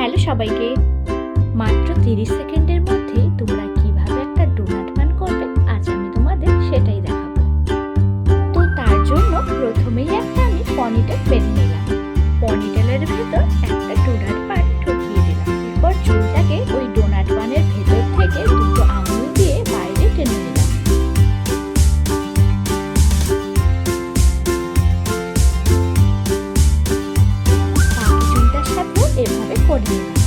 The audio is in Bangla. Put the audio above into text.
হ্যালো সবাইকে। মাত্র 30 সেকেন্ডের মধ্যেই তোমরা কিভাবে একটা ডোনাট বান করবে আজ আমি তোমাদের সেটাই দেখাবো। তো তার জন্য প্রথমেই আমি পনিটেল বেঁধে নিলাম। পনিটেলের ভেতর একটা ডোনাট বান ঢুকিয়ে দিলাম। এরপর চুলটাকে ওই ডোনাট বানের ভেতর থেকে দুটো আঙুল দিয়ে বাইরে টেনে নিলাম। বাকি চুলটার সাথেও এভাবে করে নিলাম।